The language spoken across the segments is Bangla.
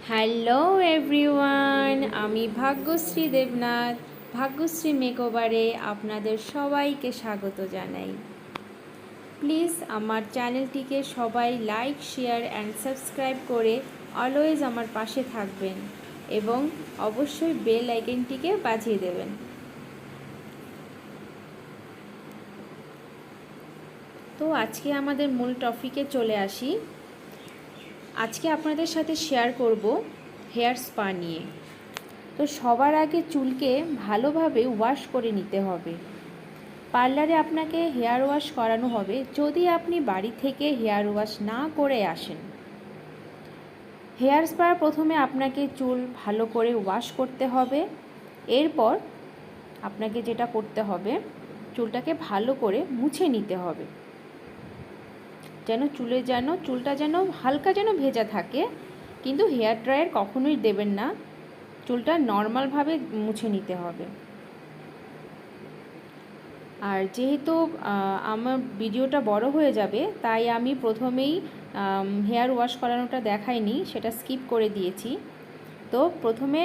হ্যালো এভরিওয়ান, আমি ভাগ্যশ্রী দেবনাথ। ভাগ্যশ্রী মেকওভারে আপনাদের সবাইকে স্বাগত জানাই। প্লিজ আমার চ্যানেলটিকে সবাই লাইক, শেয়ার অ্যান্ড সাবস্ক্রাইব করে অলওয়েজ আমার পাশে থাকবেন এবং অবশ্যই বেল আইকনটিকে বাজিয়ে দেবেন। তো আজকে আমাদের মূল টপিকে চলে আসি। আজকে আপনাদের সাথে শেয়ার করব হেয়ার স্পা নিয়ে। তো সবার আগে চুলকে ভালোভাবে ওয়াশ করে নিতে হবে। পার্লারে আপনাকে হেয়ার ওয়াশ করানো হবে যদি আপনি বাড়ি থেকে হেয়ার ওয়াশ না করে আসেন। হেয়ার স্পার প্রথমে আপনাকে চুল ভালো করে ওয়াশ করতে হবে। এরপর আপনাকে যেটা করতে হবে, চুলটাকে ভালো করে মুছে নিতে হবে, চুলটা যেন হালকা ভেজা থাকে, কিন্তু হেয়ার ড্রায়ার কখনোই দেবেন না। চুলটা নর্মালভাবে মুছে নিতে হবে। আর যেহেতু আমার ভিডিওটা বড় হয়ে যাবে, তাই আমি প্রথমেই হেয়ার ওয়াশ করানোটা দেখাইনি, সেটা স্কিপ করে দিয়েছি। তো প্রথমে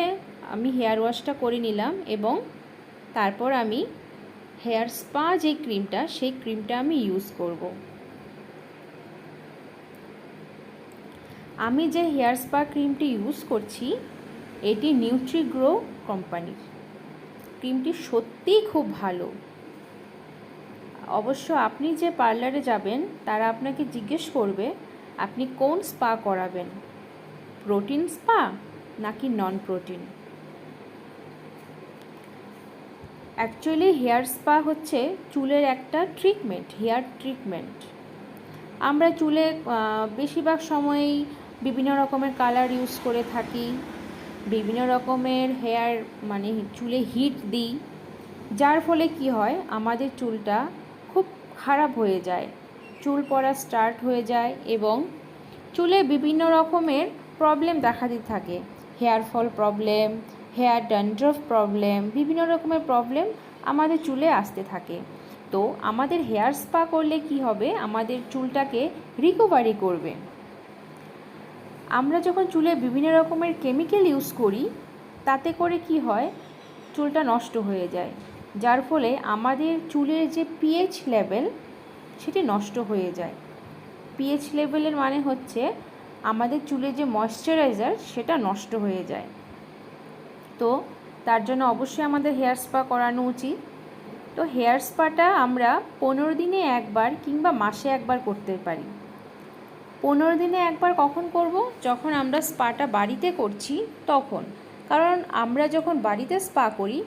আমি হেয়ার ওয়াশটা করে নিলাম এবং তারপর আমি হেয়ার স্পা যে ক্রিমটা, সেই ক্রিমটা আমি ইউজ করব। আমি যে হেয়ার স্পা ক্রিমটি ইউজ করছি, এটি নিউট্রিগ্রো কোম্পানির। ক্রিমটি সত্যিই খুব ভালো। অবশ্য আপনি যে পার্লারে যাবেন, তারা আপনাকে জিজ্ঞেস করবে আপনি কোন স্পা করাবেন, প্রোটিন স্পা নাকি non protein. Actually hair spa হচ্ছে চুলের একটা ট্রিটমেন্ট, হেয়ার ট্রিটমেন্ট। আমরা চুলে বেশিরভাগ সময়ই বিভিন্ন রকমের কালার ইউজ করে থাকি, বিভিন্ন রকমের হেয়ার চুলে হিট দিই, যার ফলে কি হয়, আমাদের চুলটা খুব খারাপ হয়ে যায়, চুল পড়া স্টার্ট হয়ে যায় এবং চুলে বিভিন্ন রকমের প্রবলেম দেখা দিতে থাকে। Hair fall problem, hair dandruff problem, বিভিন্ন রকমের প্রবলেম আমাদের চুলে আসতে থাকে। তো আমাদের হেয়ার স্পা করলে কি হবে, আমাদের চুলটাকে রিকভারি করবে। আমরা যখন চুলে বিভিন্ন রকমের কেমিক্যাল ইউজ করি, তাতে করে কি হয়, চুলটা নষ্ট হয়ে যায়, যার ফলে আমাদের চুলের যে পিএইচ লেভেল, সেটি নষ্ট হয়ে যায়। পিএইচ লেভেলের মানে হচ্ছে আমাদের চুলের যে ময়শ্চারাইজার, সেটা নষ্ট হয়ে যায়। তো তার জন্য অবশ্যই আমাদের হেয়ার স্পা করানো উচিত। তো হেয়ার স্পাটা আমরা 15 দিনে একবার কিংবা মাসে একবার করতে পারি। 15 দিনে একবার কখন করব? যখন আমরা স্পাটা বাড়িতে করছি তখন। কারণ আমরা যখন বাড়িতে স্পা করি,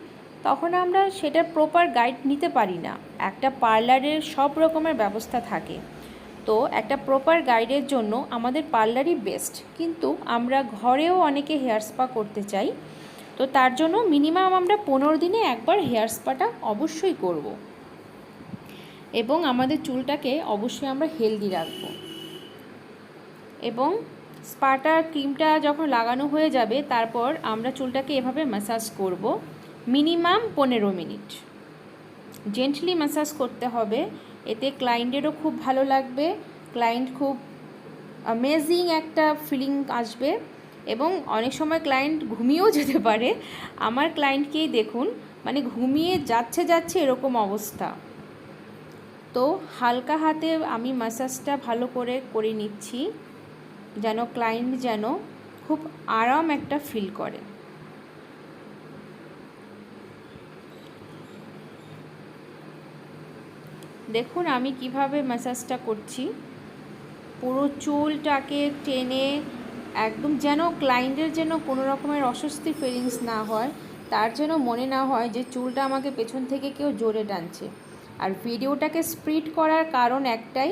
তখন আমরা সেটার প্রপার গাইড নিতে পারি না। একটা পার্লারের সব রকমের ব্যবস্থা থাকে, তো একটা প্রপার গাইডের জন্য আমাদের পার্লারই বেস্ট। কিন্তু আমরা ঘরেও অনেকে হেয়ার স্পা করতে চাই, তো তার জন্য মিনিমাম আমরা 15 দিনে একবার হেয়ার স্পাটা অবশ্যই করব এবং আমাদের চুলটাকে অবশ্যই আমরা হেলদি রাখবো। এবং স্পাটা ক্রিমটা যখন লাগানো হয়ে যাবে, তারপর আমরা চুলটাকে এভাবে ম্যাসাজ করব মিনিমাম 15 মিনিট। জেন্টলি ম্যাসাজ করতে হবে, এতে ক্লায়েন্টেরও খুব ভালো লাগবে, ক্লায়েন্ট খুব অ্যামেজিং একটা ফিলিং আসবে এবং অনেক সময় ক্লায়েন্ট ঘুমিয়েও যেতে পারে। আমার ক্লায়েন্টকেই দেখুন, ঘুমিয়ে যাচ্ছে এরকম অবস্থা। তো হালকা হাতে আমি ম্যাসাজটা ভালো করে নিচ্ছি, যেন ক্লায়েন্ট যেন খুব আরাম একটা ফিল করে। দেখুন আমি কিভাবে ম্যাসাজটা করছি, পুরো চুলটাকে টেনে একদম, যেন ক্লায়েন্টের যেন কোনো রকমের অস্বস্তি ফিলিংস না হয়, তার যেন মনে না হয় যে চুলটা আমাকে পেছন থেকে কেউ জোরে টানছে। আর ভিডিওটাকে স্পিড করার কারণ একটাই,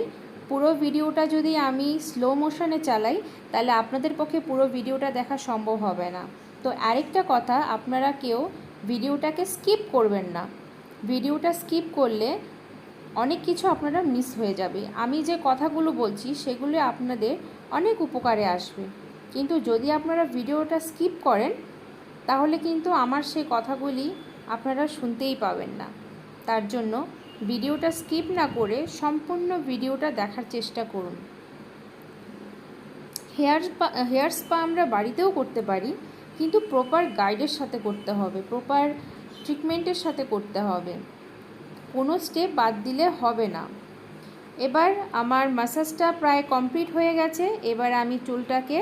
পুরো ভিডিওটা যদি আমি স্লো মোশনে চালাই, তাহলে আপনাদের পক্ষে পুরো ভিডিওটা দেখা সম্ভব হবে না। তো আরেকটা কথা, আপনারা কেউ ভিডিওটাকে স্কিপ করবেন না। ভিডিওটা স্কিপ করলে অনেক কিছু আপনারা মিস হয়ে যাবে। আমি যে কথাগুলো বলছি সেগুলো আপনাদের অনেক উপকারে আসবে, কিন্তু যদি আপনারা ভিডিওটা স্কিপ করেন, তাহলে কিন্তু আমার সেই কথাগুলি আপনারা শুনতেই পাবেন না। তার জন্য ভিডিওটা স্কিপ না করে সম্পূর্ণ ভিডিওটা দেখার চেষ্টা করুন। হেয়ার স্পা আমরা বাড়িতেও করতে পারি, কিন্তু প্রপার গাইডের সাথে করতে হবে, প্রপার ট্রিটমেন্টের সাথে করতে হবে, কোনো স্টেপ বাদ দিলে হবে না। এবার আমার ম্যাসাজটা প্রায় কমপ্লিট হয়ে গেছে, এবার আমি চুলটাকে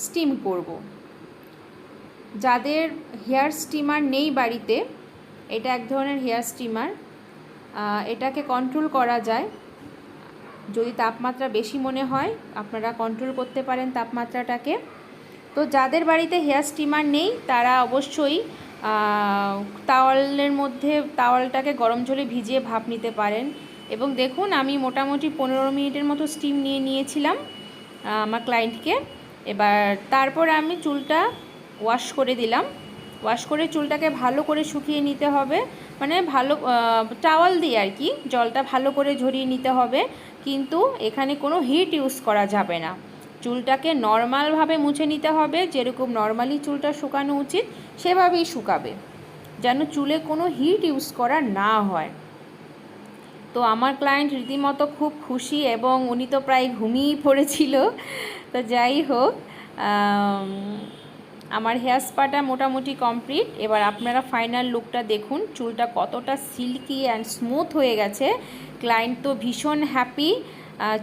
স্টিম করব। যাদের হেয়ার স্টিমার নেই বাড়িতে, এটা এক ধরনের হেয়ার স্টিমার, এটাকে কন্ট্রোল করা যায়। যদি তাপমাত্রা বেশি মনে হয় আপনারা কন্ট্রোল করতে পারেন তাপমাত্রাটাকে। তো যাদের বাড়িতে হেয়ার স্টিমার নেই তারা অবশ্যই তাওয়ালের মধ্যে তাওয়ালটাকে গরম জলে ভিজিয়ে ভাপ নিতে পারেন। এবং দেখুন আমি মোটামুটি 15 মিনিটের মতো স্টিম নিয়েছিলাম আমার ক্লায়েন্টকে। এবার তারপর আমি চুলটা ওয়াশ করে দিলাম। ওয়াশ করে চুলটাকে ভালো করে শুকিয়ে নিতে হবে, মানে ভালো টাওয়াল দিয়ে আর কি, জলটা ভালো করে ঝরিয়ে নিতে হবে। কিন্তু এখানে কোনো হিট ইউজ করা যাবে না, চুলটাকে নর্মালভাবে মুছে নিতে হবে, যেরকম নর্মালি চুলটা শুকানো উচিত সেভাবেই শুকাবে, যেন চুলে কোনো হিট ইউজ করা না হয়। তো আমার ক্লায়েন্ট রীতিমতো খুব খুশি এবং উনি তো প্রায় ঘুমিয়েই পড়েছিল। তো যাই হোক, আমার হেয়ার স্পাটা মোটামুটি কমপ্লিট। এবার আপনারা ফাইনাল লুকটা দেখুন, চুলটা কতটা সিল্কি অ্যান্ড স্মুথ হয়ে গেছে। ক্লায়েন্ট তো ভীষণ হ্যাপি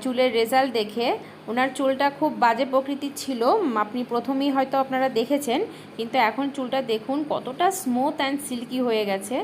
চুলের রেজাল্ট দেখে। ওনার চুলটা খুব বাজে প্রকৃতির ছিল, আপনি প্রথমেই হয়তো আপনারা দেখেছেন, কিন্তু এখন চুলটা দেখুন কতটা স্মুথ অ্যান্ড সিল্কি হয়ে গেছে।